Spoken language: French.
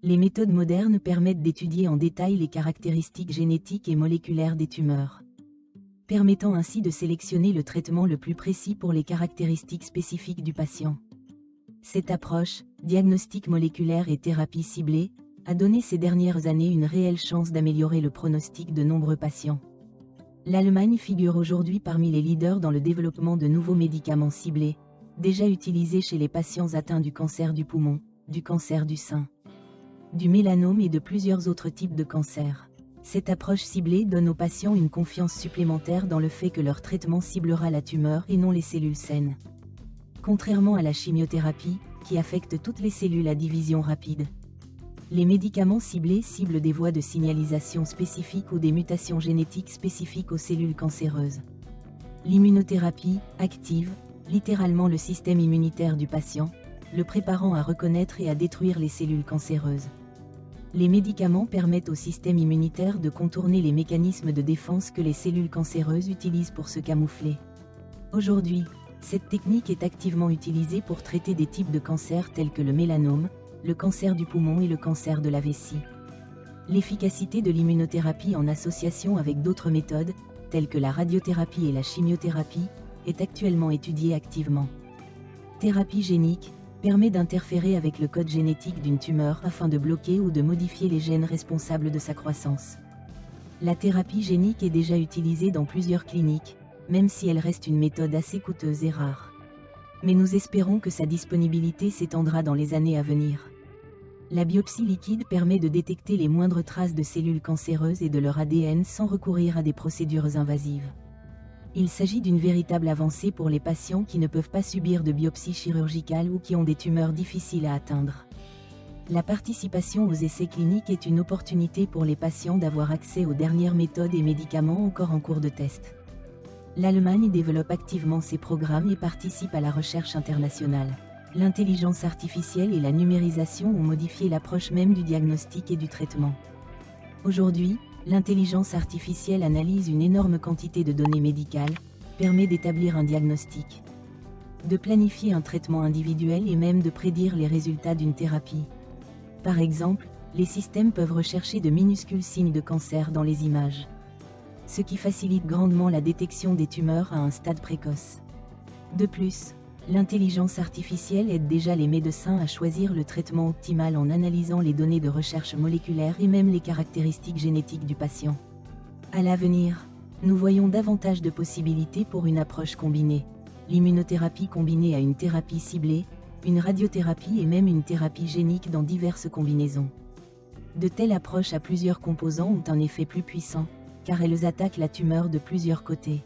Les méthodes modernes permettent d'étudier en détail les caractéristiques génétiques et moléculaires des tumeurs, permettant ainsi de sélectionner le traitement le plus précis pour les caractéristiques spécifiques du patient. Cette approche, diagnostic moléculaire et thérapie ciblée, a donné ces dernières années une réelle chance d'améliorer le pronostic de nombreux patients. L'Allemagne figure aujourd'hui parmi les leaders dans le développement de nouveaux médicaments ciblés, déjà utilisés chez les patients atteints du cancer du poumon, du cancer du sein, du mélanome et de plusieurs autres types de cancers. Cette approche ciblée donne aux patients une confiance supplémentaire dans le fait que leur traitement ciblera la tumeur et non les cellules saines. Contrairement à la chimiothérapie, qui affecte toutes les cellules à division rapide, les médicaments ciblés ciblent des voies de signalisation spécifiques ou des mutations génétiques spécifiques aux cellules cancéreuses. L'immunothérapie active littéralement le système immunitaire du patient, le préparant à reconnaître et à détruire les cellules cancéreuses. Les médicaments permettent au système immunitaire de contourner les mécanismes de défense que les cellules cancéreuses utilisent pour se camoufler. Aujourd'hui, cette technique est activement utilisée pour traiter des types de cancers tels que le mélanome, le cancer du poumon et le cancer de la vessie. L'efficacité de l'immunothérapie en association avec d'autres méthodes, telles que la radiothérapie et la chimiothérapie, est actuellement étudiée activement. Thérapie génique permet d'interférer avec le code génétique d'une tumeur afin de bloquer ou de modifier les gènes responsables de sa croissance. La thérapie génique est déjà utilisée dans plusieurs cliniques, même si elle reste une méthode assez coûteuse et rare. Mais nous espérons que sa disponibilité s'étendra dans les années à venir. La biopsie liquide permet de détecter les moindres traces de cellules cancéreuses et de leur ADN sans recourir à des procédures invasives. Il s'agit d'une véritable avancée pour les patients qui ne peuvent pas subir de biopsie chirurgicale ou qui ont des tumeurs difficiles à atteindre. La participation aux essais cliniques est une opportunité pour les patients d'avoir accès aux dernières méthodes et médicaments encore en cours de test. L'Allemagne développe activement ces programmes et participe à la recherche internationale. L'intelligence artificielle et la numérisation ont modifié l'approche même du diagnostic et du traitement. Aujourd'hui, l'intelligence artificielle analyse une énorme quantité de données médicales, permet d'établir un diagnostic, de planifier un traitement individuel et même de prédire les résultats d'une thérapie. Par exemple, les systèmes peuvent rechercher de minuscules signes de cancer dans les images, ce qui facilite grandement la détection des tumeurs à un stade précoce. De plus, l'intelligence artificielle aide déjà les médecins à choisir le traitement optimal en analysant les données de recherche moléculaire et même les caractéristiques génétiques du patient. À l'avenir, nous voyons davantage de possibilités pour une approche combinée. L'immunothérapie combinée à une thérapie ciblée, une radiothérapie et même une thérapie génique dans diverses combinaisons. De telles approches à plusieurs composants ont un effet plus puissant, car elles attaquent la tumeur de plusieurs côtés.